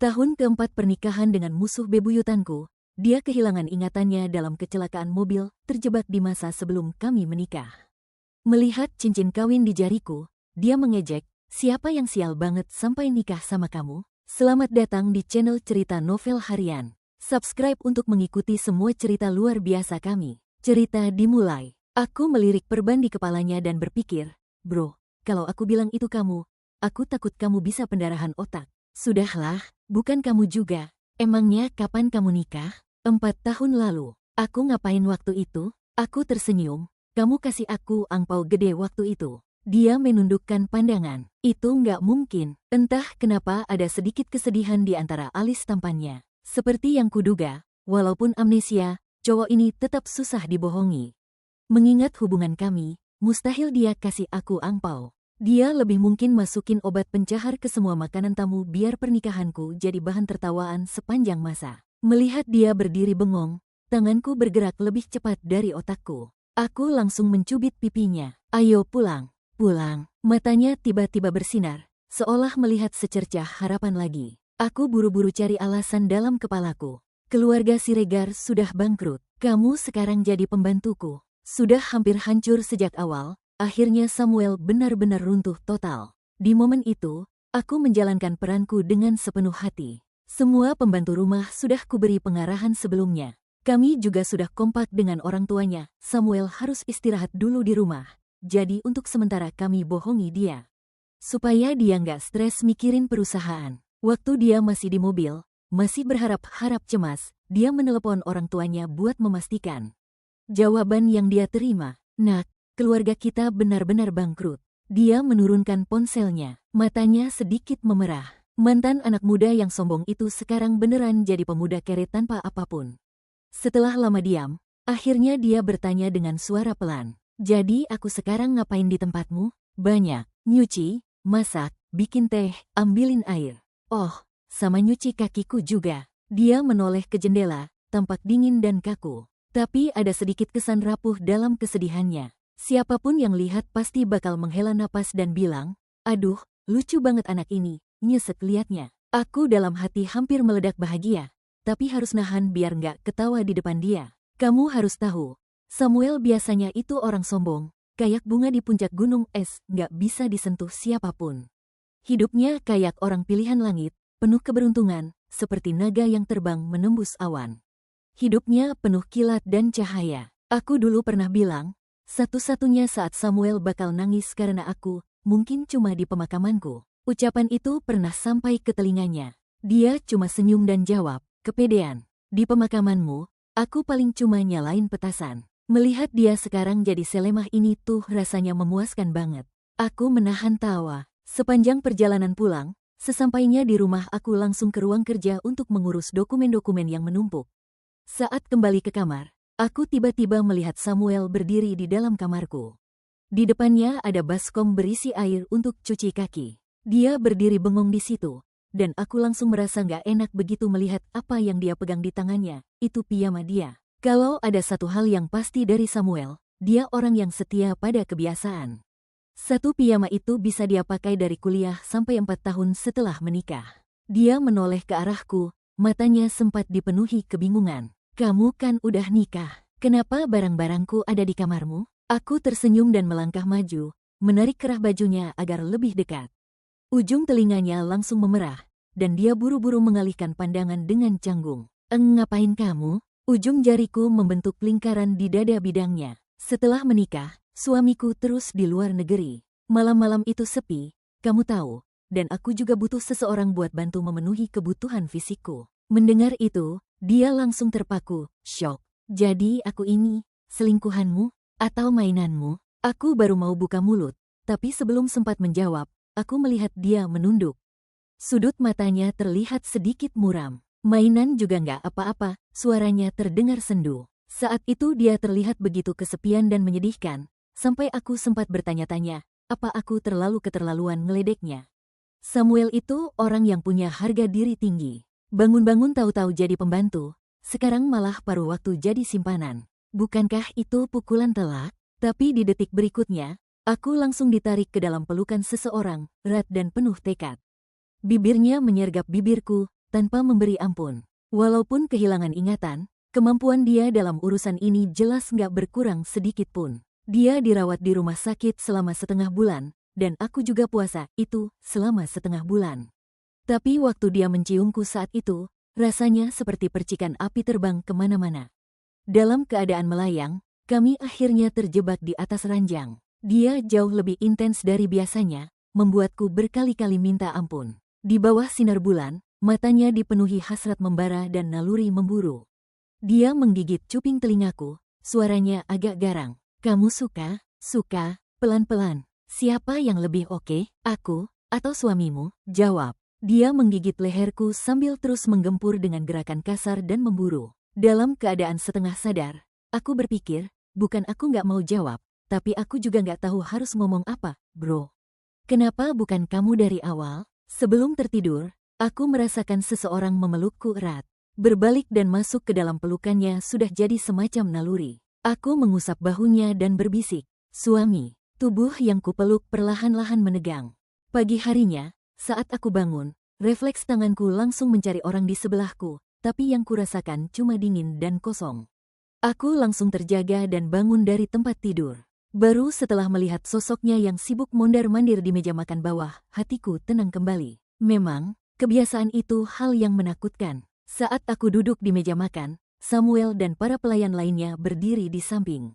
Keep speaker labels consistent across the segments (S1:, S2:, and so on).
S1: Tahun keempat pernikahan dengan musuh bebuyutanku, dia kehilangan ingatannya dalam kecelakaan mobil, terjebak di masa sebelum kami menikah. Melihat cincin kawin di jariku, dia mengejek, "Siapa yang sial banget sampai nikah sama kamu?" Selamat datang di channel Cerita Novel Harian. Subscribe untuk mengikuti semua cerita luar biasa kami. Cerita dimulai. Aku melirik perban di kepalanya dan berpikir, "Bro, kalau aku bilang itu kamu, aku takut kamu bisa pendarahan otak." "Sudahlah, bukan kamu juga. Emangnya kapan kamu nikah?" 4 tahun lalu. Aku ngapain waktu itu? Aku tersenyum. "Kamu kasih aku angpau gede waktu itu." Dia menundukkan pandangan. "Itu nggak mungkin." Entah kenapa ada sedikit kesedihan di antara alis tampannya. Seperti yang kuduga, walaupun amnesia, cowok ini tetap susah dibohongi. Mengingat hubungan kami, mustahil dia kasih aku angpau. Dia lebih mungkin masukin obat pencahar ke semua makanan tamu biar pernikahanku jadi bahan tertawaan sepanjang masa. Melihat dia berdiri bengong, tanganku bergerak lebih cepat dari otakku. Aku langsung mencubit pipinya. "Ayo pulang, pulang." Matanya tiba-tiba bersinar, seolah melihat secercah harapan lagi. Aku buru-buru cari alasan dalam kepalaku. "Keluarga Siregar sudah bangkrut. Kamu sekarang jadi pembantuku." Sudah hampir hancur sejak awal. Akhirnya Samuel benar-benar runtuh total. Di momen itu, aku menjalankan peranku dengan sepenuh hati. Semua pembantu rumah sudah kuberi pengarahan sebelumnya. Kami juga sudah kompak dengan orang tuanya. Samuel harus istirahat dulu di rumah. Jadi untuk sementara kami bohongi dia. Supaya dia nggak stres mikirin perusahaan. Waktu dia masih di mobil, masih berharap-harap cemas, dia menelepon orang tuanya buat memastikan. Jawaban yang dia terima, "Nak, keluarga kita benar-benar bangkrut." Dia menurunkan ponselnya, matanya sedikit memerah. Mantan anak muda yang sombong itu sekarang beneran jadi pemuda kere tanpa apapun. Setelah lama diam, akhirnya dia bertanya dengan suara pelan, "Jadi aku sekarang ngapain di tempatmu?" "Banyak, nyuci, masak, bikin teh, ambilin air. Oh, sama nyuci kakiku juga." Dia menoleh ke jendela, tampak dingin dan kaku. Tapi ada sedikit kesan rapuh dalam kesedihannya. Siapapun yang lihat pasti bakal menghela napas dan bilang, "Aduh, lucu banget anak ini," nyesek liatnya. Aku dalam hati hampir meledak bahagia, tapi harus nahan biar nggak ketawa di depan dia. "Kamu harus tahu, Samuel biasanya itu orang sombong, kayak bunga di puncak gunung es, nggak bisa disentuh siapapun. Hidupnya kayak orang pilihan langit, penuh keberuntungan, seperti naga yang terbang menembus awan. Hidupnya penuh kilat dan cahaya." Aku dulu pernah bilang, satu-satunya saat Samuel bakal nangis karena aku, mungkin cuma di pemakamanku. Ucapan itu pernah sampai ke telinganya. Dia cuma senyum dan jawab, "Kepedean. Di pemakamanmu, aku paling cuma nyalain petasan." Melihat dia sekarang jadi selemah ini tuh rasanya memuaskan banget. Aku menahan tawa. Sepanjang perjalanan pulang, sesampainya di rumah aku langsung ke ruang kerja untuk mengurus dokumen-dokumen yang menumpuk. Saat kembali ke kamar, aku tiba-tiba melihat Samuel berdiri di dalam kamarku. Di depannya ada baskom berisi air untuk cuci kaki. Dia berdiri bengong di situ, dan aku langsung merasa nggak enak begitu melihat apa yang dia pegang di tangannya, itu piyama dia. Kalau ada satu hal yang pasti dari Samuel, dia orang yang setia pada kebiasaan. Satu piyama itu bisa dia pakai dari kuliah sampai 4 tahun setelah menikah. Dia menoleh ke arahku, matanya sempat dipenuhi kebingungan. "Kamu kan udah nikah, kenapa barang-barangku ada di kamarmu?" Aku tersenyum dan melangkah maju, menarik kerah bajunya agar lebih dekat. Ujung telinganya langsung memerah, dan dia buru-buru mengalihkan pandangan dengan canggung. Ngapain kamu?" Ujung jariku membentuk lingkaran di dada bidangnya. "Setelah menikah, suamiku terus di luar negeri. Malam-malam itu sepi, kamu tahu, dan aku juga butuh seseorang buat bantu memenuhi kebutuhan fisikku." Mendengar itu, dia langsung terpaku, syok. "Jadi aku ini, selingkuhanmu? Atau mainanmu?" Aku baru mau buka mulut, tapi sebelum sempat menjawab, aku melihat dia menunduk. Sudut matanya terlihat sedikit muram. "Mainan juga nggak apa-apa," suaranya terdengar sendu. Saat itu dia terlihat begitu kesepian dan menyedihkan, sampai aku sempat bertanya-tanya, apa aku terlalu keterlaluan ngeledeknya. Samuel itu orang yang punya harga diri tinggi. Bangun-bangun tahu-tahu jadi pembantu, sekarang malah paruh waktu jadi simpanan. Bukankah itu pukulan telak? Tapi di detik berikutnya, aku langsung ditarik ke dalam pelukan seseorang, erat dan penuh tekad. Bibirnya menyergap bibirku, tanpa memberi ampun. Walaupun kehilangan ingatan, kemampuan dia dalam urusan ini jelas nggak berkurang sedikit pun. Dia dirawat di rumah sakit selama setengah bulan, dan aku juga puasa itu selama setengah bulan. Tapi waktu dia menciumku saat itu, rasanya seperti percikan api terbang kemana-mana. Dalam keadaan melayang, kami akhirnya terjebak di atas ranjang. Dia jauh lebih intens dari biasanya, membuatku berkali-kali minta ampun. Di bawah sinar bulan, matanya dipenuhi hasrat membara dan naluri memburu. Dia menggigit cuping telingaku, suaranya agak garang. Kamu suka? Suka, pelan-pelan. Siapa yang lebih oke, aku atau suamimu? Jawab. Dia menggigit leherku sambil terus menggempur dengan gerakan kasar dan memburu. Dalam keadaan setengah sadar, aku berpikir, bukan aku nggak mau jawab, tapi aku juga nggak tahu harus ngomong apa, bro. Kenapa bukan kamu dari awal? Sebelum tertidur, aku merasakan seseorang memelukku erat. Berbalik dan masuk ke dalam pelukannya sudah jadi semacam naluri. Aku mengusap bahunya dan berbisik, suami. Tubuh yang kupeluk perlahan-lahan menegang. Pagi harinya, saat aku bangun, refleks tanganku langsung mencari orang di sebelahku, tapi yang kurasakan cuma dingin dan kosong. Aku langsung terjaga dan bangun dari tempat tidur. Baru setelah melihat sosoknya yang sibuk mondar-mandir di meja makan bawah, hatiku tenang kembali. Memang, kebiasaan itu hal yang menakutkan. Saat aku duduk di meja makan, Samuel dan para pelayan lainnya berdiri di samping.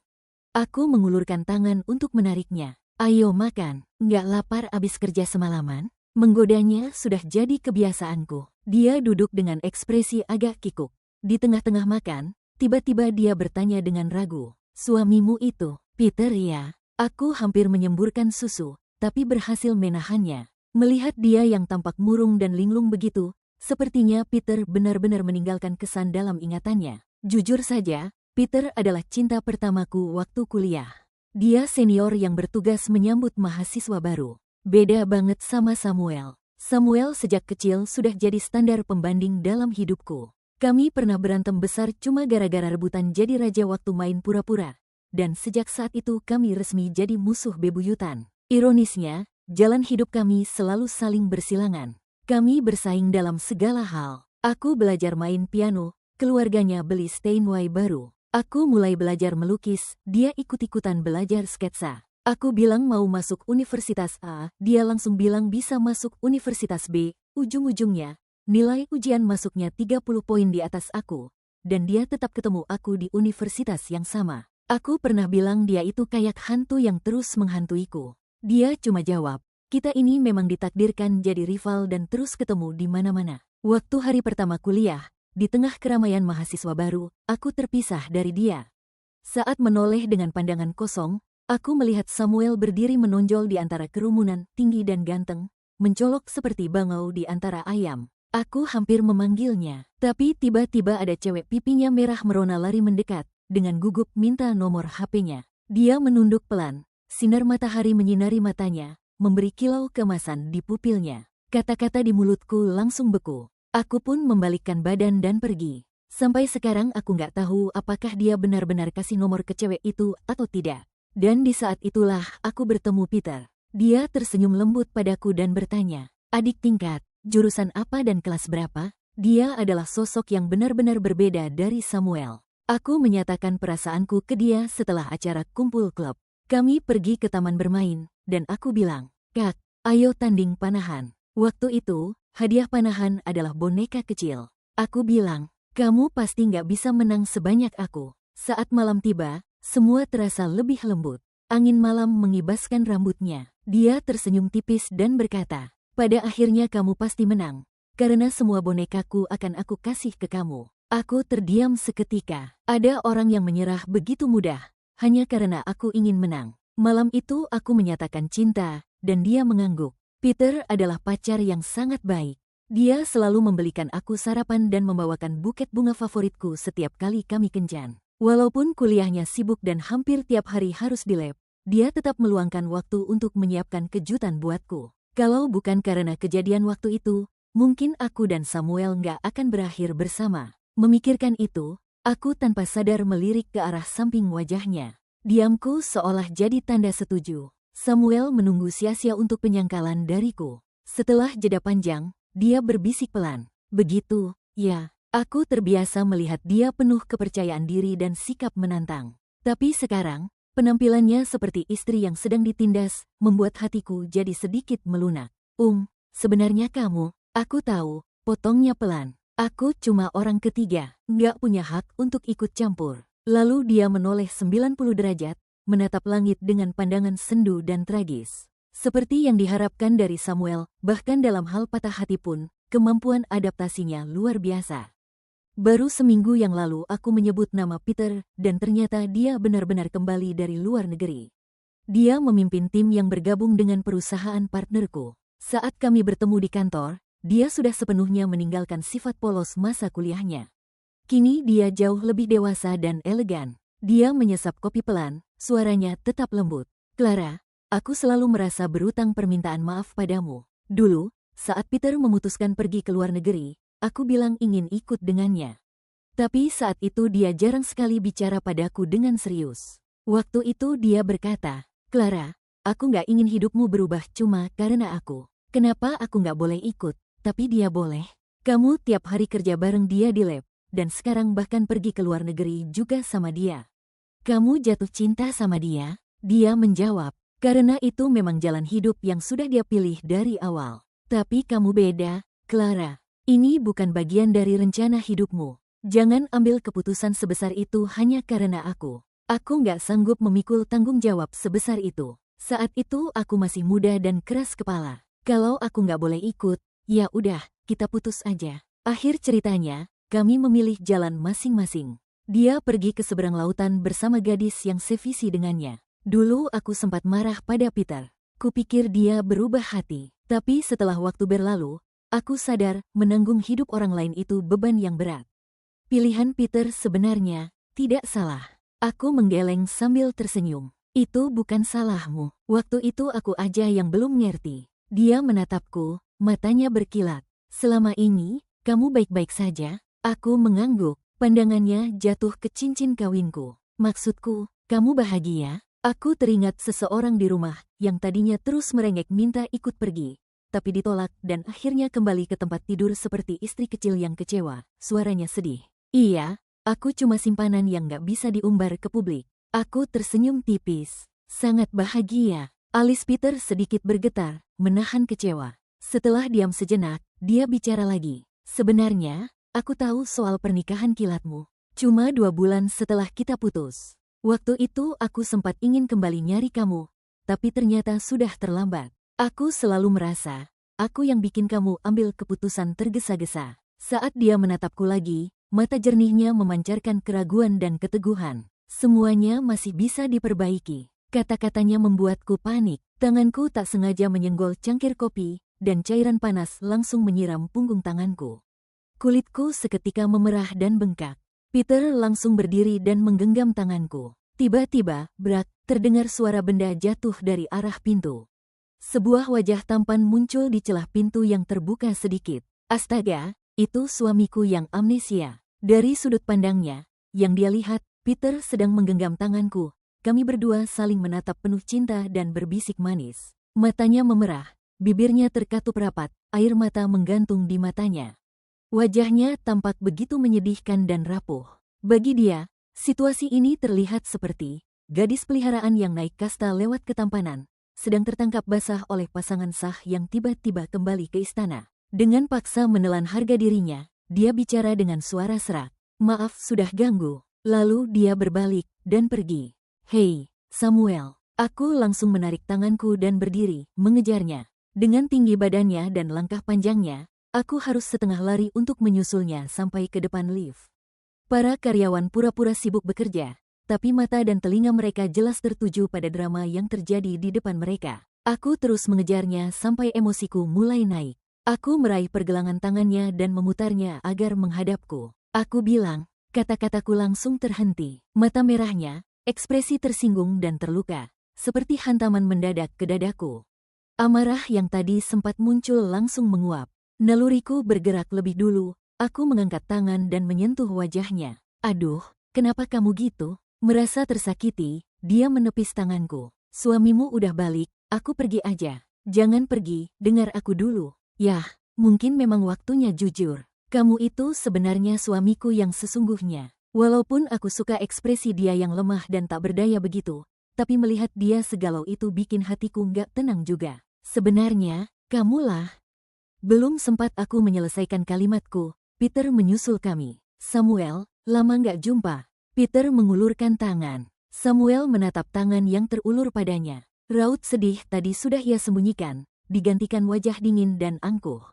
S1: Aku mengulurkan tangan untuk menariknya. Ayo makan, nggak lapar abis kerja semalaman? Menggodanya sudah jadi kebiasaanku. Dia duduk dengan ekspresi agak kikuk. Di tengah-tengah makan, tiba-tiba dia bertanya dengan ragu. Suamimu itu, Peter ya? Aku hampir menyemburkan susu, tapi berhasil menahannya. Melihat dia yang tampak murung dan linglung begitu, sepertinya Peter benar-benar meninggalkan kesan dalam ingatannya. Jujur saja, Peter adalah cinta pertamaku waktu kuliah. Dia senior yang bertugas menyambut mahasiswa baru. Beda banget sama Samuel. Samuel sejak kecil sudah jadi standar pembanding dalam hidupku. Kami pernah berantem besar cuma gara-gara rebutan jadi raja waktu main pura-pura. Dan sejak saat itu kami resmi jadi musuh bebuyutan. Ironisnya, jalan hidup kami selalu saling bersilangan. Kami bersaing dalam segala hal. Aku belajar main piano, keluarganya beli Steinway baru. Aku mulai belajar melukis, dia ikut-ikutan belajar sketsa. Aku bilang mau masuk Universitas A, dia langsung bilang bisa masuk Universitas B. Ujung-ujungnya, nilai ujian masuknya 30 poin di atas aku. Dan dia tetap ketemu aku di universitas yang sama. Aku pernah bilang dia itu kayak hantu yang terus menghantuiku. Dia cuma jawab, kita ini memang ditakdirkan jadi rival dan terus ketemu di mana-mana. Waktu hari pertama kuliah, di tengah keramaian mahasiswa baru, aku terpisah dari dia. Saat menoleh dengan pandangan kosong, aku melihat Samuel berdiri menonjol di antara kerumunan, tinggi dan ganteng, mencolok seperti bangau di antara ayam. Aku hampir memanggilnya, tapi tiba-tiba ada cewek pipinya merah merona lari mendekat, dengan gugup minta nomor HP-nya. Dia menunduk pelan, sinar matahari menyinari matanya, memberi kilau kemasan di pupilnya. Kata-kata di mulutku langsung beku. Aku pun membalikkan badan dan pergi. Sampai sekarang aku nggak tahu apakah dia benar-benar kasih nomor ke cewek itu atau tidak. Dan di saat itulah aku bertemu Peter. Dia tersenyum lembut padaku dan bertanya, adik tingkat, jurusan apa dan kelas berapa? Dia adalah sosok yang benar-benar berbeda dari Samuel. Aku menyatakan perasaanku ke dia setelah acara kumpul klub. Kami pergi ke taman bermain, dan aku bilang, Kak, ayo tanding panahan. Waktu itu, hadiah panahan adalah boneka kecil. Aku bilang, kamu pasti nggak bisa menang sebanyak aku. Saat malam tiba, semua terasa lebih lembut. Angin malam mengibaskan rambutnya. Dia tersenyum tipis dan berkata, pada akhirnya kamu pasti menang. Karena semua bonekaku akan aku kasih ke kamu. Aku terdiam seketika. Ada orang yang menyerah begitu mudah, hanya karena aku ingin menang. Malam itu aku menyatakan cinta, dan dia mengangguk. Peter adalah pacar yang sangat baik. Dia selalu membelikan aku sarapan dan membawakan buket bunga favoritku setiap kali kami kencan. Walaupun kuliahnya sibuk dan hampir tiap hari harus di lab, dia tetap meluangkan waktu untuk menyiapkan kejutan buatku. Kalau bukan karena kejadian waktu itu, mungkin aku dan Samuel nggak akan berakhir bersama. Memikirkan itu, aku tanpa sadar melirik ke arah samping wajahnya. Diamku seolah jadi tanda setuju. Samuel menunggu sia-sia untuk penyangkalan dariku. Setelah jeda panjang, dia berbisik pelan. Begitu, ya. Aku terbiasa melihat dia penuh kepercayaan diri dan sikap menantang. Tapi sekarang, penampilannya seperti istri yang sedang ditindas, membuat hatiku jadi sedikit melunak. Sebenarnya kamu, aku tahu, potongnya pelan. Aku cuma orang ketiga, nggak punya hak untuk ikut campur. Lalu dia menoleh 90 derajat, menatap langit dengan pandangan sendu dan tragis. Seperti yang diharapkan dari Samuel, bahkan dalam hal patah hati pun, kemampuan adaptasinya luar biasa. Baru seminggu yang lalu aku menyebut nama Peter, dan ternyata dia benar-benar kembali dari luar negeri. Dia memimpin tim yang bergabung dengan perusahaan partnerku. Saat kami bertemu di kantor, dia sudah sepenuhnya meninggalkan sifat polos masa kuliahnya. Kini dia jauh lebih dewasa dan elegan. Dia menyesap kopi pelan, suaranya tetap lembut. Clara, aku selalu merasa berutang permintaan maaf padamu. Dulu, saat Peter memutuskan pergi ke luar negeri, aku bilang ingin ikut dengannya. Tapi saat itu dia jarang sekali bicara padaku dengan serius. Waktu itu dia berkata, Clara, aku nggak ingin hidupmu berubah cuma karena aku. Kenapa aku nggak boleh ikut, tapi dia boleh? Kamu tiap hari kerja bareng dia di lab, dan sekarang bahkan pergi ke luar negeri juga sama dia. Kamu jatuh cinta sama dia? Dia menjawab, karena itu memang jalan hidup yang sudah dia pilih dari awal. Tapi kamu beda, Clara. Ini bukan bagian dari rencana hidupmu. Jangan ambil keputusan sebesar itu hanya karena aku. Aku nggak sanggup memikul tanggung jawab sebesar itu. Saat itu aku masih muda dan keras kepala. Kalau aku nggak boleh ikut, ya udah, kita putus aja. Akhir ceritanya, kami memilih jalan masing-masing. Dia pergi ke seberang lautan bersama gadis yang sevisi dengannya. Dulu aku sempat marah pada Peter. Kupikir dia berubah hati. Tapi setelah waktu berlalu, aku sadar menanggung hidup orang lain itu beban yang berat. Pilihan Peter sebenarnya tidak salah. Aku menggeleng sambil tersenyum. Itu bukan salahmu. Waktu itu aku aja yang belum ngerti. Dia menatapku, matanya berkilat. Selama ini, kamu baik-baik saja? Aku mengangguk. Pandangannya jatuh ke cincin kawinku. Maksudku, kamu bahagia? Aku teringat seseorang di rumah yang tadinya terus merengek minta ikut pergi, tapi ditolak dan akhirnya kembali ke tempat tidur seperti istri kecil yang kecewa. Suaranya sedih. Iya, aku cuma simpanan yang gak bisa diumbar ke publik. Aku tersenyum tipis. Sangat bahagia. Alis Peter sedikit bergetar, menahan kecewa. Setelah diam sejenak, dia bicara lagi. Sebenarnya, aku tahu soal pernikahan kilatmu. Cuma 2 bulan setelah kita putus. Waktu itu aku sempat ingin kembali nyari kamu, tapi ternyata sudah terlambat. Aku selalu merasa, aku yang bikin kamu ambil keputusan tergesa-gesa. Saat dia menatapku lagi, mata jernihnya memancarkan keraguan dan keteguhan. Semuanya masih bisa diperbaiki. Kata-katanya membuatku panik. Tanganku tak sengaja menyenggol cangkir kopi, dan cairan panas langsung menyiram punggung tanganku. Kulitku seketika memerah dan bengkak. Peter langsung berdiri dan menggenggam tanganku. Tiba-tiba, brak, terdengar suara benda jatuh dari arah pintu. Sebuah wajah tampan muncul di celah pintu yang terbuka sedikit. Astaga, itu suamiku yang amnesia. Dari sudut pandangnya, yang dia lihat, Peter sedang menggenggam tanganku. Kami berdua saling menatap penuh cinta dan berbisik manis. Matanya memerah, bibirnya terkatup rapat, air mata menggantung di matanya. Wajahnya tampak begitu menyedihkan dan rapuh. Bagi dia, situasi ini terlihat seperti gadis peliharaan yang naik kasta lewat ketampanan, sedang tertangkap basah oleh pasangan sah yang tiba-tiba kembali ke istana. Dengan paksa menelan harga dirinya, dia bicara dengan suara serak. Maaf sudah ganggu. Lalu dia berbalik dan pergi. Hei, Samuel. Aku langsung menarik tanganku dan berdiri, mengejarnya. Dengan tinggi badannya dan langkah panjangnya, aku harus setengah lari untuk menyusulnya sampai ke depan lift. Para karyawan pura-pura sibuk bekerja, tapi mata dan telinga mereka jelas tertuju pada drama yang terjadi di depan mereka. Aku terus mengejarnya sampai emosiku mulai naik. Aku meraih pergelangan tangannya dan memutarnya agar menghadapku. Aku bilang, kata-kataku langsung terhenti. Mata merahnya, ekspresi tersinggung dan terluka, seperti hantaman mendadak ke dadaku. Amarah yang tadi sempat muncul langsung menguap. Naluriku bergerak lebih dulu, aku mengangkat tangan dan menyentuh wajahnya. Aduh, kenapa kamu gitu? Merasa tersakiti, dia menepis tanganku. Suamimu udah balik, aku pergi aja. Jangan pergi, dengar aku dulu. Yah, mungkin memang waktunya jujur. Kamu itu sebenarnya suamiku yang sesungguhnya. Walaupun aku suka ekspresi dia yang lemah dan tak berdaya begitu, tapi melihat dia segalau itu bikin hatiku nggak tenang juga. Sebenarnya, kamulah. Belum sempat aku menyelesaikan kalimatku, Peter menyusul kami. Samuel, lama nggak jumpa. Peter mengulurkan tangan. Samuel menatap tangan yang terulur padanya. Raut sedih tadi sudah ia sembunyikan, digantikan wajah dingin dan angkuh.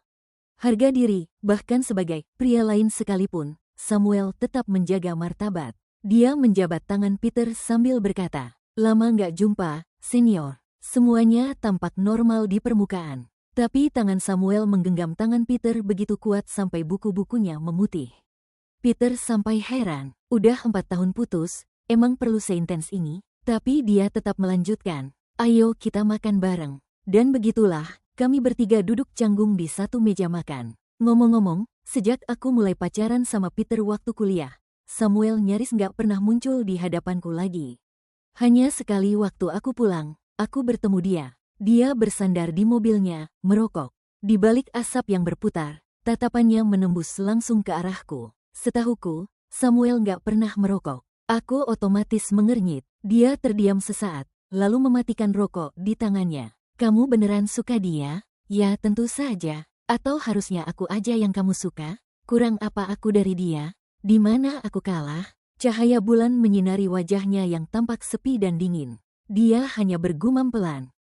S1: Harga diri, bahkan sebagai pria lain sekalipun, Samuel tetap menjaga martabat. Dia menjabat tangan Peter sambil berkata, "Lama nggak jumpa, senior." Semuanya tampak normal di permukaan. Tapi tangan Samuel menggenggam tangan Peter begitu kuat sampai buku-bukunya memutih. Peter sampai heran, udah 4 tahun putus, emang perlu seintens ini? Tapi dia tetap melanjutkan, "Ayo kita makan bareng." Dan begitulah, kami bertiga duduk canggung di satu meja makan. Ngomong-ngomong, sejak aku mulai pacaran sama Peter waktu kuliah, Samuel nyaris nggak pernah muncul di hadapanku lagi. Hanya sekali waktu aku pulang, aku bertemu dia. Dia bersandar di mobilnya, merokok. Di balik asap yang berputar, tatapannya menembus langsung ke arahku. Setahuku, Samuel nggak pernah merokok. Aku otomatis mengernyit. Dia terdiam sesaat, lalu mematikan rokok di tangannya. "Kamu beneran suka dia?" "Ya tentu saja. Atau harusnya aku aja yang kamu suka? Kurang apa aku dari dia? Di mana aku kalah?" Cahaya bulan menyinari wajahnya yang tampak sepi dan dingin. Dia hanya bergumam pelan,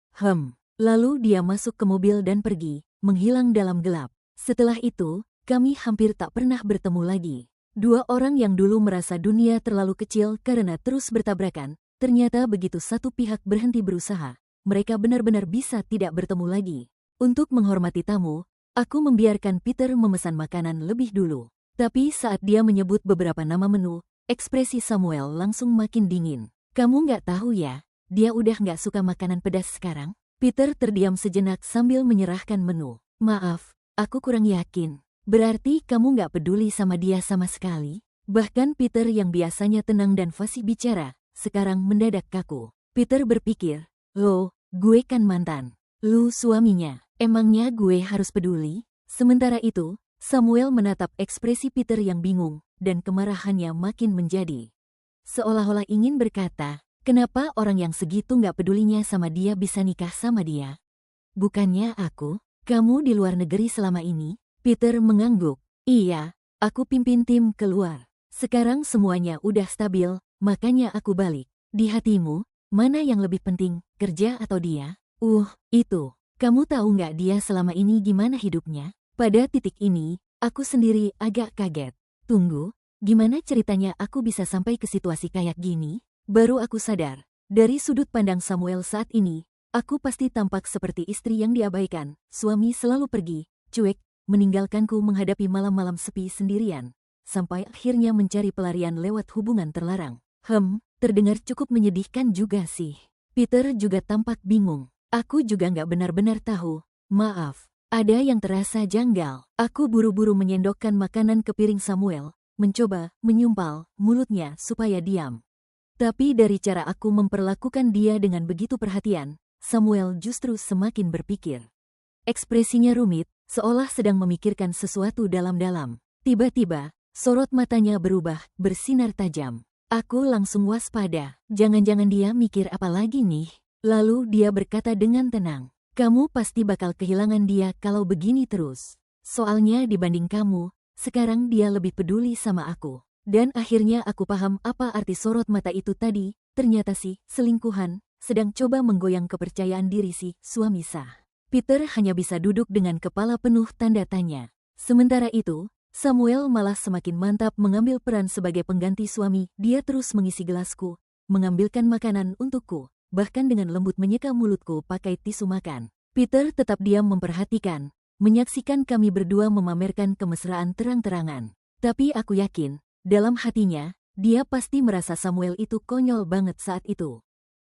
S1: Lalu dia masuk ke mobil dan pergi, menghilang dalam gelap. Setelah itu, kami hampir tak pernah bertemu lagi. Dua orang yang dulu merasa dunia terlalu kecil karena terus bertabrakan, ternyata begitu satu pihak berhenti berusaha, mereka benar-benar bisa tidak bertemu lagi. Untuk menghormati tamu, aku membiarkan Peter memesan makanan lebih dulu. Tapi saat dia menyebut beberapa nama menu, ekspresi Samuel langsung makin dingin. "Kamu nggak tahu ya, dia udah nggak suka makanan pedas sekarang?" Peter terdiam sejenak sambil menyerahkan menu. "Maaf, aku kurang yakin. Berarti kamu nggak peduli sama dia sama sekali?" Bahkan Peter yang biasanya tenang dan fasih bicara, sekarang mendadak kaku. Peter berpikir, "Loh, gue kan mantan. Lu suaminya. Emangnya gue harus peduli?" Sementara itu, Samuel menatap ekspresi Peter yang bingung, dan kemarahannya makin menjadi. Seolah-olah ingin berkata, "Kenapa orang yang segitu nggak pedulinya sama dia bisa nikah sama dia? Bukannya aku? Kamu di luar negeri selama ini?" Peter mengangguk. "Iya, aku pimpin tim keluar. Sekarang semuanya udah stabil, makanya aku balik. Di hatimu, mana yang lebih penting, kerja atau dia?" Itu. Kamu tahu nggak dia selama ini gimana hidupnya?" Pada titik ini, aku sendiri agak kaget. Tunggu, gimana ceritanya aku bisa sampai ke situasi kayak gini? Baru aku sadar, dari sudut pandang Samuel saat ini, aku pasti tampak seperti istri yang diabaikan. Suami selalu pergi, cuek, meninggalkanku menghadapi malam-malam sepi sendirian, sampai akhirnya mencari pelarian lewat hubungan terlarang. Terdengar cukup menyedihkan juga sih. Peter juga tampak bingung. Aku juga nggak benar-benar tahu. Maaf, ada yang terasa janggal. Aku buru-buru menyendokkan makanan ke piring Samuel, mencoba menyumpal mulutnya supaya diam. Tapi dari cara aku memperlakukan dia dengan begitu perhatian, Samuel justru semakin berpikir. Ekspresinya rumit, seolah sedang memikirkan sesuatu dalam-dalam. Tiba-tiba, sorot matanya berubah, bersinar tajam. Aku langsung waspada. Jangan-jangan dia mikir apa lagi nih? Lalu dia berkata dengan tenang, "Kamu pasti bakal kehilangan dia kalau begini terus. Soalnya dibanding kamu, sekarang dia lebih peduli sama aku." Dan akhirnya aku paham apa arti sorot mata itu tadi. Ternyata sih, selingkuhan, sedang coba menggoyang kepercayaan diri si suami sah. Peter hanya bisa duduk dengan kepala penuh tanda tanya. Sementara itu, Samuel malah semakin mantap mengambil peran sebagai pengganti suami. Dia terus mengisi gelasku, mengambilkan makanan untukku, bahkan dengan lembut menyeka mulutku pakai tisu makan. Peter tetap diam memperhatikan, menyaksikan kami berdua memamerkan kemesraan terang-terangan. Tapi aku yakin, dalam hatinya, dia pasti merasa Samuel itu konyol banget saat itu.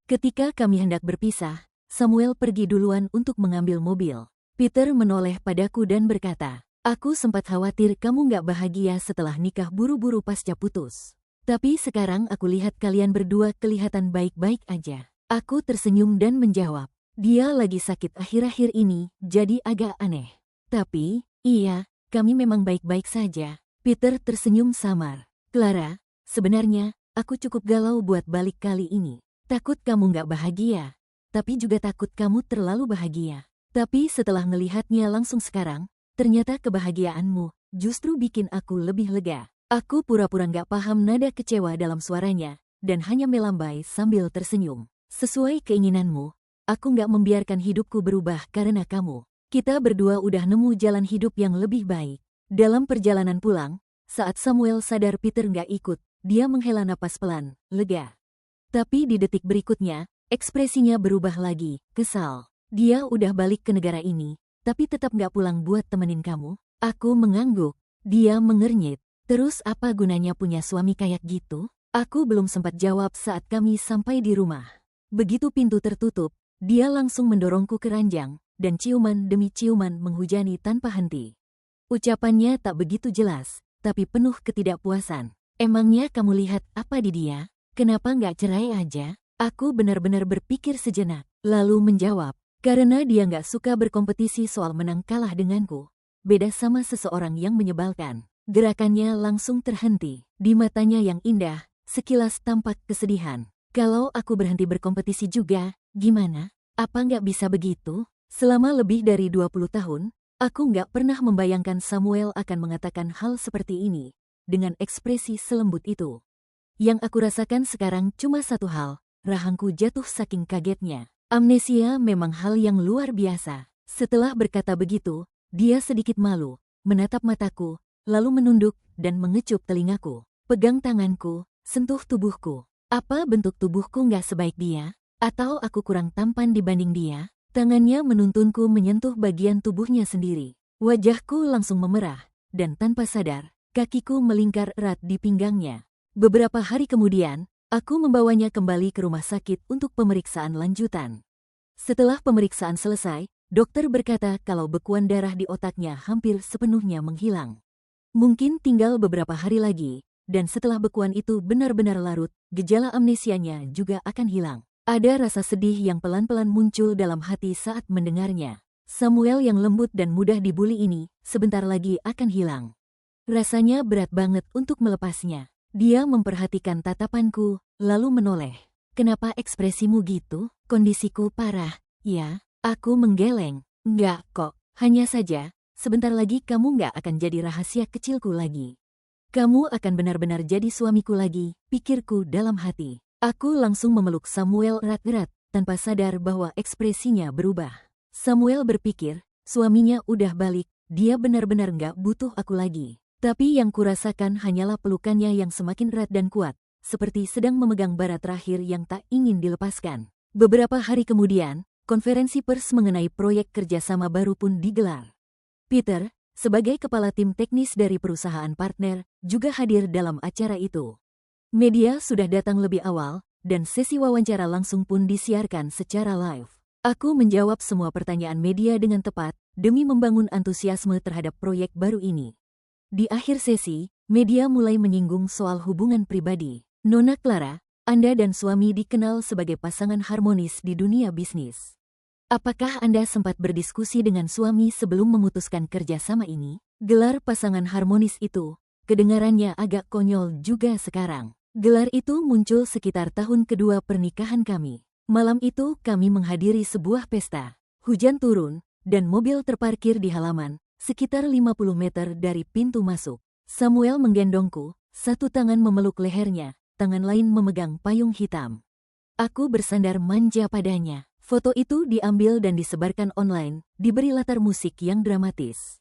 S1: Ketika kami hendak berpisah, Samuel pergi duluan untuk mengambil mobil. Peter menoleh padaku dan berkata, "Aku sempat khawatir kamu nggak bahagia setelah nikah buru-buru pasca putus. Tapi sekarang aku lihat kalian berdua kelihatan baik-baik aja." Aku tersenyum dan menjawab, "Dia lagi sakit akhir-akhir ini, jadi agak aneh. Tapi, iya, kami memang baik-baik saja. Peter tersenyum samar. Clara, sebenarnya, aku cukup galau buat balik kali ini. Takut kamu nggak bahagia. Tapi juga takut kamu terlalu bahagia. Tapi setelah ngelihatnya langsung sekarang, ternyata kebahagiaanmu justru bikin aku lebih lega. Aku pura-pura nggak paham nada kecewa dalam suaranya, dan hanya melambai sambil tersenyum. Sesuai keinginanmu, aku nggak membiarkan hidupku berubah karena kamu. Kita berdua udah nemu jalan hidup yang lebih baik. Dalam perjalanan pulang, saat Samuel sadar Peter nggak ikut, dia menghela napas pelan, lega. Tapi di detik berikutnya, ekspresinya berubah lagi, kesal. Dia udah balik ke negara ini, tapi tetap nggak pulang buat temenin kamu. Aku mengangguk. Dia mengernyit. Terus apa gunanya punya suami kayak gitu? Aku belum sempat jawab saat kami sampai di rumah. Begitu pintu tertutup, dia langsung mendorongku ke ranjang, dan ciuman demi ciuman menghujani tanpa henti. Ucapannya tak begitu jelas, tapi penuh ketidakpuasan. Emangnya kamu lihat apa di dia? Kenapa nggak cerai aja? Aku benar-benar berpikir sejenak, lalu menjawab, karena dia nggak suka berkompetisi soal menang kalah denganku. Beda sama seseorang yang menyebalkan. Gerakannya langsung terhenti. Di matanya yang indah, sekilas tampak kesedihan. Kalau aku berhenti berkompetisi juga, gimana? Apa nggak bisa begitu? Selama lebih dari 20 tahun, aku nggak pernah membayangkan Samuel akan mengatakan hal seperti ini, dengan ekspresi selembut itu. Yang aku rasakan sekarang cuma satu hal, rahangku jatuh saking kagetnya. Amnesia memang hal yang luar biasa. Setelah berkata begitu, dia sedikit malu, menatap mataku, lalu menunduk dan mengecup telingaku. Pegang tanganku, sentuh tubuhku. Apa bentuk tubuhku nggak sebaik dia? Atau aku kurang tampan dibanding dia? Tangannya menuntunku menyentuh bagian tubuhnya sendiri. Wajahku langsung memerah, dan tanpa sadar, kakiku melingkar erat di pinggangnya. Beberapa hari kemudian, aku membawanya kembali ke rumah sakit untuk pemeriksaan lanjutan. Setelah pemeriksaan selesai, dokter berkata kalau bekuan darah di otaknya hampir sepenuhnya menghilang. Mungkin tinggal beberapa hari lagi, dan setelah bekuan itu benar-benar larut, gejala amnesianya juga akan hilang. Ada rasa sedih yang pelan-pelan muncul dalam hati saat mendengarnya. Samuel yang lembut dan mudah dibuli ini, sebentar lagi akan hilang. Rasanya berat banget untuk melepasnya. Dia memperhatikan tatapanku, lalu menoleh. Kenapa ekspresimu gitu? Kondisiku parah. Ya, aku menggeleng. Enggak kok, hanya saja, sebentar lagi kamu nggak akan jadi rahasia kecilku lagi. Kamu akan benar-benar jadi suamiku lagi, pikirku dalam hati. Aku langsung memeluk Samuel erat-erat, tanpa sadar bahwa ekspresinya berubah. Samuel berpikir, suaminya udah balik, dia benar-benar nggak butuh aku lagi. Tapi yang kurasakan hanyalah pelukannya yang semakin erat dan kuat, seperti sedang memegang bara terakhir yang tak ingin dilepaskan. Beberapa hari kemudian, konferensi pers mengenai proyek kerjasama baru pun digelar. Peter, sebagai kepala tim teknis dari perusahaan partner, juga hadir dalam acara itu. Media sudah datang lebih awal, dan sesi wawancara langsung pun disiarkan secara live. Aku menjawab semua pertanyaan media dengan tepat, demi membangun antusiasme terhadap proyek baru ini. Di akhir sesi, media mulai menyinggung soal hubungan pribadi. Nona Clara, Anda dan suami dikenal sebagai pasangan harmonis di dunia bisnis. Apakah Anda sempat berdiskusi dengan suami sebelum memutuskan kerjasama ini? Gelar pasangan harmonis itu, kedengarannya agak konyol juga sekarang. Gelar itu muncul sekitar tahun kedua pernikahan kami. Malam itu kami menghadiri sebuah pesta. Hujan turun, dan mobil terparkir di halaman, sekitar 50 meter dari pintu masuk. Samuel menggendongku, satu tangan memeluk lehernya, tangan lain memegang payung hitam. Aku bersandar manja padanya. Foto itu diambil dan disebarkan online, diberi latar musik yang dramatis.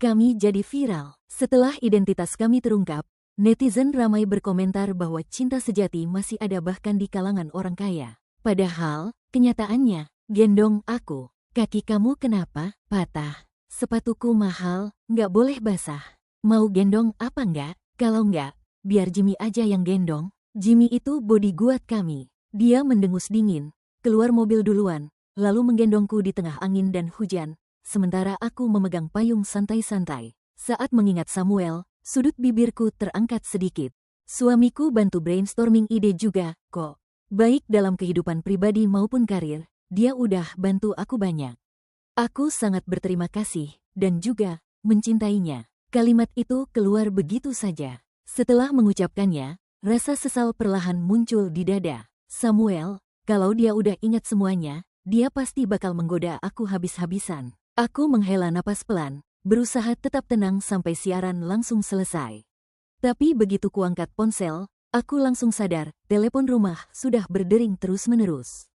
S1: Kami jadi viral. Setelah identitas kami terungkap, netizen ramai berkomentar bahwa cinta sejati masih ada bahkan di kalangan orang kaya. Padahal, kenyataannya, gendong aku. Kaki kamu kenapa? Patah. Sepatuku mahal, nggak boleh basah. Mau gendong apa nggak? Kalau nggak, biar Jimmy aja yang gendong. Jimmy itu bodyguard kami. Dia mendengus dingin, keluar mobil duluan, lalu menggendongku di tengah angin dan hujan, sementara aku memegang payung santai-santai. Saat mengingat Samuel, sudut bibirku terangkat sedikit. Suamiku bantu brainstorming ide juga, kok. Baik dalam kehidupan pribadi maupun karir, dia udah bantu aku banyak. Aku sangat berterima kasih, dan juga, mencintainya. Kalimat itu keluar begitu saja. Setelah mengucapkannya, rasa sesal perlahan muncul di dada. Samuel, kalau dia udah ingat semuanya, dia pasti bakal menggoda aku habis-habisan. Aku menghela napas pelan, berusaha tetap tenang sampai siaran langsung selesai. Tapi begitu kuangkat ponsel, aku langsung sadar, telepon rumah sudah berdering terus-menerus.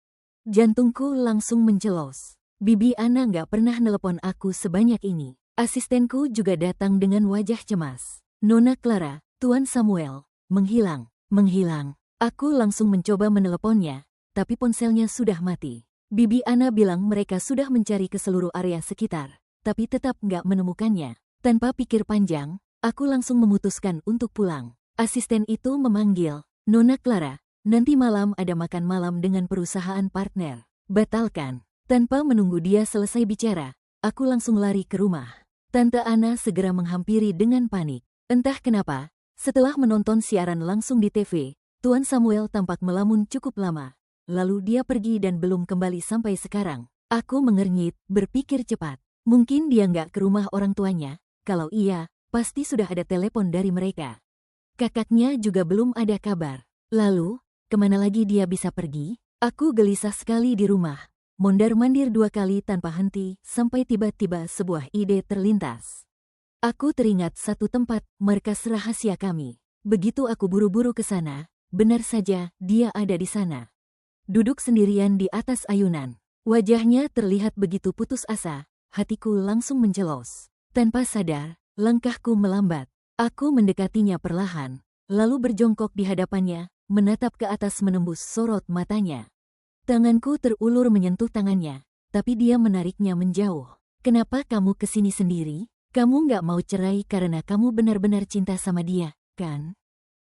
S1: Jantungku langsung mencelos. Bibi Ana nggak pernah nelepon aku sebanyak ini. Asistenku juga datang dengan wajah cemas. Nona Clara, Tuan Samuel, menghilang. Aku langsung mencoba meneleponnya, tapi ponselnya sudah mati. Bibi Ana bilang mereka sudah mencari ke seluruh area sekitar, tapi tetap nggak menemukannya. Tanpa pikir panjang, aku langsung memutuskan untuk pulang. Asisten itu memanggil, Nona Clara, nanti malam ada makan malam dengan perusahaan partner. Batalkan. Tanpa menunggu dia selesai bicara, aku langsung lari ke rumah. Tante Ana segera menghampiri dengan panik. Entah kenapa, setelah menonton siaran langsung di TV, Tuan Samuel tampak melamun cukup lama. Lalu dia pergi dan belum kembali sampai sekarang. Aku mengernyit, berpikir cepat. Mungkin dia nggak ke rumah orang tuanya. Kalau iya, pasti sudah ada telepon dari mereka. Kakaknya juga belum ada kabar. Lalu, kemana lagi dia bisa pergi? Aku gelisah sekali di rumah. Mondar-mandir 2 kali tanpa henti, sampai tiba-tiba sebuah ide terlintas. Aku teringat satu tempat, markas rahasia kami. Begitu aku buru-buru ke sana, benar saja, dia ada di sana. Duduk sendirian di atas ayunan. Wajahnya terlihat begitu putus asa, hatiku langsung mencelos. Tanpa sadar, langkahku melambat. Aku mendekatinya perlahan, lalu berjongkok di hadapannya, menatap ke atas menembus sorot matanya. Tanganku terulur menyentuh tangannya, tapi dia menariknya menjauh. Kenapa kamu kesini sendiri? Kamu nggak mau cerai karena kamu benar-benar cinta sama dia, kan?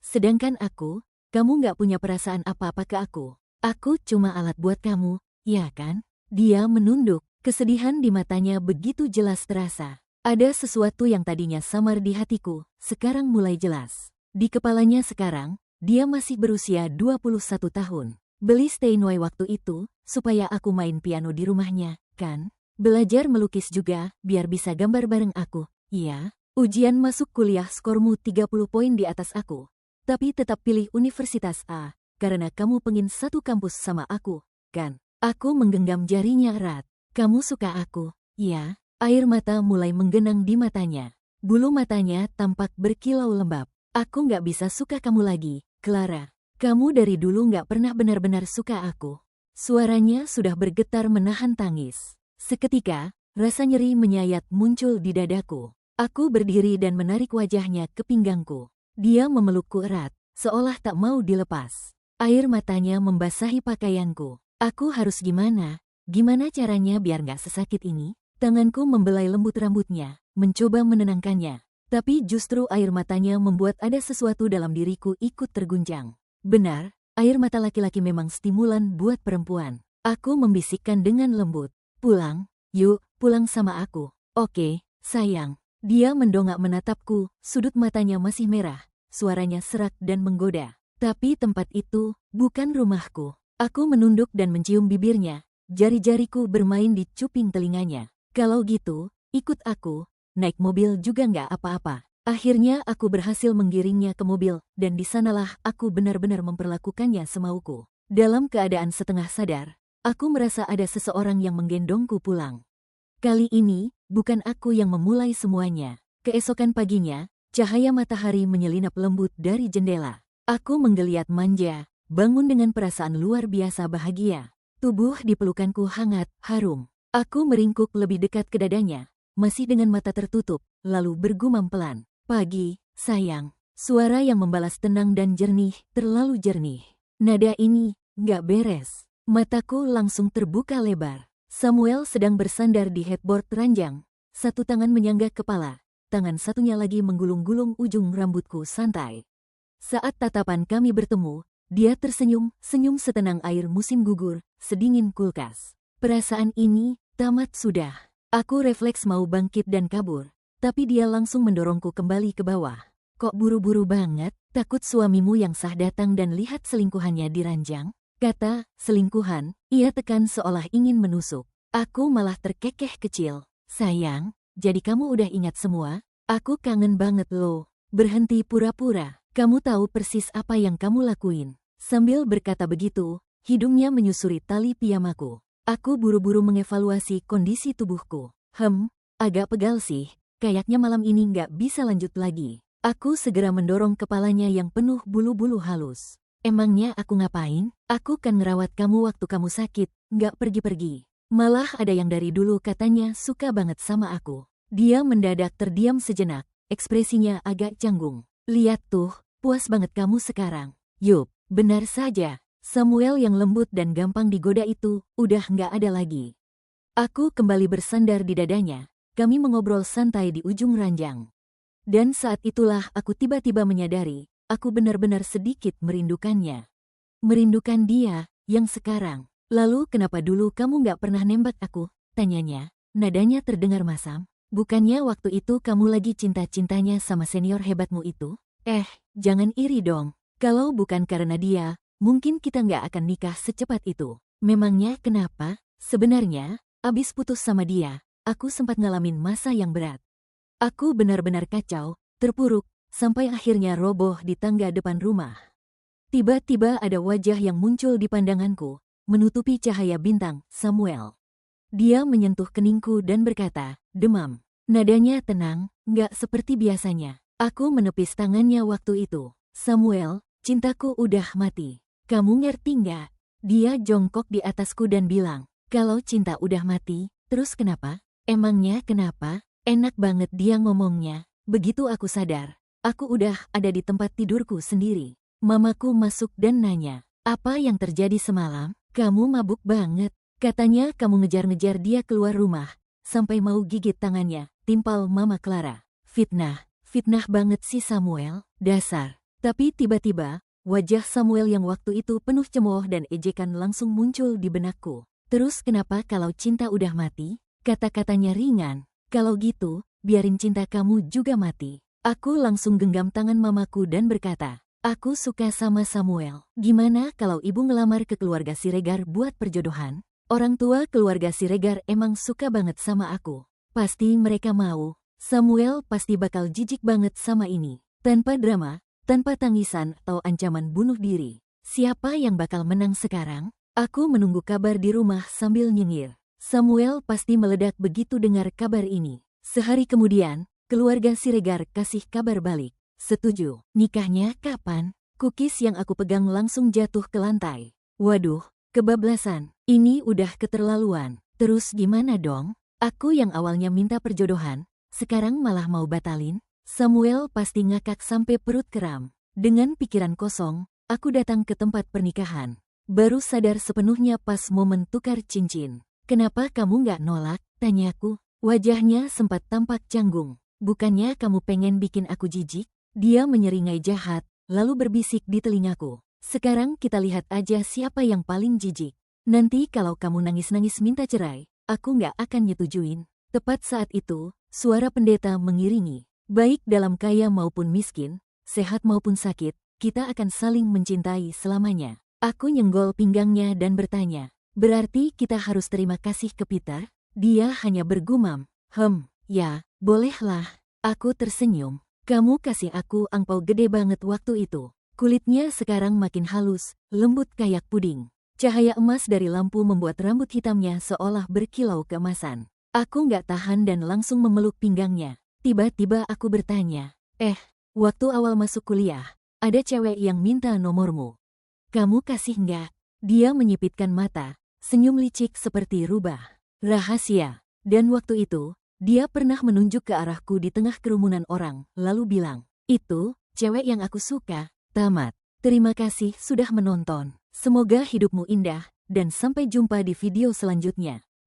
S1: Sedangkan aku, kamu nggak punya perasaan apa-apa ke aku. Aku cuma alat buat kamu, ya kan? Dia menunduk, kesedihan di matanya begitu jelas terasa. Ada sesuatu yang tadinya samar di hatiku, sekarang mulai jelas. Di kepalanya sekarang, dia masih berusia 21 tahun. Beli Steinway waktu itu, supaya aku main piano di rumahnya, kan? Belajar melukis juga, biar bisa gambar bareng aku. Iya, ujian masuk kuliah skormu 30 poin di atas aku. Tapi tetap pilih Universitas A, karena kamu pengin satu kampus sama aku, kan? Aku menggenggam jarinya erat. Kamu suka aku? Iya. Air mata mulai menggenang di matanya. Bulu matanya tampak berkilau lembab. Aku nggak bisa suka kamu lagi, Clara. Kamu dari dulu nggak pernah benar-benar suka aku. Suaranya sudah bergetar menahan tangis. Seketika, rasa nyeri menyayat muncul di dadaku. Aku berdiri dan menarik wajahnya ke pinggangku. Dia memelukku erat, seolah tak mau dilepas. Air matanya membasahi pakaianku. Aku harus gimana? Gimana caranya biar nggak sesakit ini? Tanganku membelai lembut rambutnya, mencoba menenangkannya. Tapi justru air matanya membuat ada sesuatu dalam diriku ikut terguncang. Benar, air mata laki-laki memang stimulan buat perempuan. Aku membisikkan dengan lembut. Pulang, yuk, pulang sama aku. Oke, sayang. Dia mendongak menatapku, sudut matanya masih merah. Suaranya serak dan menggoda. Tapi tempat itu bukan rumahku. Aku menunduk dan mencium bibirnya. Jari-jariku bermain di cuping telinganya. Kalau gitu, ikut aku. Naik mobil juga nggak apa-apa. Akhirnya aku berhasil menggiringnya ke mobil, dan di sanalah aku benar-benar memperlakukannya semauku. Dalam keadaan setengah sadar, aku merasa ada seseorang yang menggendongku pulang. Kali ini, bukan aku yang memulai semuanya. Keesokan paginya, cahaya matahari menyelinap lembut dari jendela. Aku menggeliat manja, bangun dengan perasaan luar biasa bahagia. Tubuh di pelukanku hangat, harum. Aku meringkuk lebih dekat ke dadanya, masih dengan mata tertutup, lalu bergumam pelan. Pagi, sayang. Suara yang membalas tenang dan jernih, terlalu jernih. Nada ini, nggak beres. Mataku langsung terbuka lebar. Samuel sedang bersandar di headboard ranjang. Satu tangan menyangga kepala, tangan satunya lagi menggulung-gulung ujung rambutku santai. Saat tatapan kami bertemu, dia tersenyum, senyum setenang air musim gugur, sedingin kulkas. Perasaan ini, tamat sudah. Aku refleks mau bangkit dan kabur. Tapi dia langsung mendorongku kembali ke bawah. Kok buru-buru banget? Takut suamimu yang sah datang dan lihat selingkuhannya di ranjang? Kata, selingkuhan, ia tekan seolah ingin menusuk. Aku malah terkekeh kecil. Sayang, jadi kamu udah ingat semua? Aku kangen banget loh. Berhenti pura-pura, kamu tahu persis apa yang kamu lakuin. Sambil berkata begitu, hidungnya menyusuri tali piyamaku. Aku buru-buru mengevaluasi kondisi tubuhku. Agak pegal sih, kayaknya malam ini nggak bisa lanjut lagi. Aku segera mendorong kepalanya yang penuh bulu-bulu halus. Emangnya aku ngapain? Aku kan ngerawat kamu waktu kamu sakit, nggak pergi-pergi. Malah ada yang dari dulu katanya suka banget sama aku. Dia mendadak terdiam sejenak, ekspresinya agak canggung. Lihat tuh, puas banget kamu sekarang. Yup, benar saja. Samuel yang lembut dan gampang digoda itu udah nggak ada lagi. Aku kembali bersandar di dadanya. Kami mengobrol santai di ujung ranjang. Dan saat itulah aku tiba-tiba menyadari, aku benar-benar sedikit merindukannya. Merindukan dia, yang sekarang. Lalu kenapa dulu kamu nggak pernah nembak aku? Tanyanya. Nadanya terdengar masam. Bukannya waktu itu kamu lagi cinta-cintanya sama senior hebatmu itu? Jangan iri dong. Kalau bukan karena dia, mungkin kita nggak akan nikah secepat itu. Memangnya kenapa? Sebenarnya, abis putus sama dia, aku sempat ngalamin masa yang berat. Aku benar-benar kacau, terpuruk, sampai akhirnya roboh di tangga depan rumah. Tiba-tiba ada wajah yang muncul di pandanganku, menutupi cahaya bintang, Samuel. Dia menyentuh keningku dan berkata, demam. Nadanya tenang, nggak seperti biasanya. Aku menepis tangannya waktu itu. Samuel, cintaku udah mati. Kamu ngerti nggak? Dia jongkok di atasku dan bilang, kalau cinta udah mati, terus kenapa? Emangnya kenapa? Enak banget dia ngomongnya. Begitu aku sadar, aku udah ada di tempat tidurku sendiri. Mamaku masuk dan nanya, apa yang terjadi semalam? Kamu mabuk banget. Katanya kamu ngejar-ngejar dia keluar rumah, sampai mau gigit tangannya, timpal Mama Clara. Fitnah banget sih Samuel, dasar. Tapi tiba-tiba, wajah Samuel yang waktu itu penuh cemooh dan ejekan langsung muncul di benakku. Terus kenapa kalau cinta udah mati? Kata-katanya ringan. Kalau gitu, biarin cinta kamu juga mati. Aku langsung genggam tangan mamaku dan berkata, aku suka sama Samuel. Gimana kalau ibu ngelamar ke keluarga Siregar buat perjodohan? Orang tua keluarga Siregar emang suka banget sama aku. Pasti mereka mau. Samuel pasti bakal jijik banget sama ini. Tanpa drama, tanpa tangisan atau ancaman bunuh diri. Siapa yang bakal menang sekarang? Aku menunggu kabar di rumah sambil nyengir. Samuel pasti meledak begitu dengar kabar ini. Sehari kemudian, keluarga Siregar kasih kabar balik. Setuju. Nikahnya kapan? Cookies yang aku pegang langsung jatuh ke lantai. Waduh, kebablasan. Ini udah keterlaluan. Terus gimana dong? Aku yang awalnya minta perjodohan, sekarang malah mau batalin? Samuel pasti ngakak sampai perut kram. Dengan pikiran kosong, aku datang ke tempat pernikahan. Baru sadar sepenuhnya pas momen tukar cincin. Kenapa kamu nggak nolak? Tanyaku. Wajahnya sempat tampak canggung. Bukannya kamu pengen bikin aku jijik? Dia menyeringai jahat, lalu berbisik di telingaku. Sekarang kita lihat aja siapa yang paling jijik. Nanti kalau kamu nangis-nangis minta cerai, aku nggak akan nyetujuin. Tepat saat itu, suara pendeta mengiringi. Baik dalam kaya maupun miskin, sehat maupun sakit, kita akan saling mencintai selamanya. Aku nyenggol pinggangnya dan bertanya, berarti kita harus terima kasih ke Peter? Dia hanya bergumam, ya, bolehlah. Aku tersenyum. Kamu kasih aku angpau gede banget waktu itu. Kulitnya sekarang makin halus, lembut kayak puding. Cahaya emas dari lampu membuat rambut hitamnya seolah berkilau keemasan. Aku nggak tahan dan langsung memeluk pinggangnya. Tiba-tiba aku bertanya, waktu awal masuk kuliah, ada cewek yang minta nomormu. Kamu kasih nggak? Dia menyipitkan mata, senyum licik seperti rubah. Rahasia. Dan waktu itu, dia pernah menunjuk ke arahku di tengah kerumunan orang, lalu bilang, itu, cewek yang aku suka. Tamat. Terima kasih sudah menonton. Semoga hidupmu indah, dan sampai jumpa di video selanjutnya.